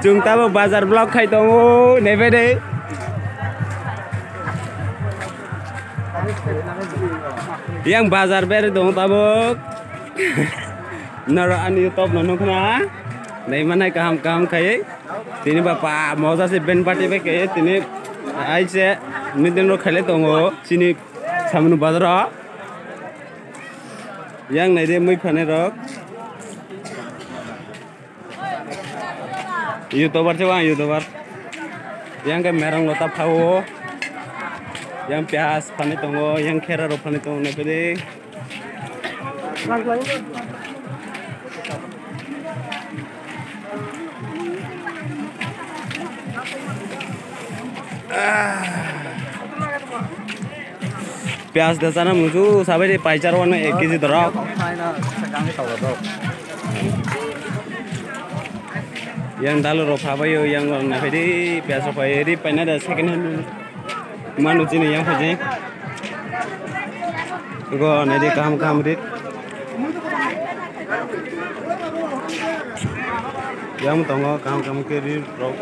Chúng ta một bazar vlog khai tông này về đây. Yang bazar beri dong tabuk. Nara an YouTube nonton kena. Nei mana kaham khai. Tini bapak mau sih band party beke. Tini aise midin ro khale tongo. Sini samnu bazar. Yang nei dia muy fane rok. YouTuber coba YouTuber. Yang ke merang lota pau. Yang pias fane tongo, yang kera ro fane tongo ne pede. Pias dasana musuh sampai di pacar warna 1 kg dorok. Yang dalu ro phabayo yang warna pede pias ro phaye di paina da second hand. Manu sini yang punya, gua nanti kaham dit, yang tunggu kaham kiri, rock.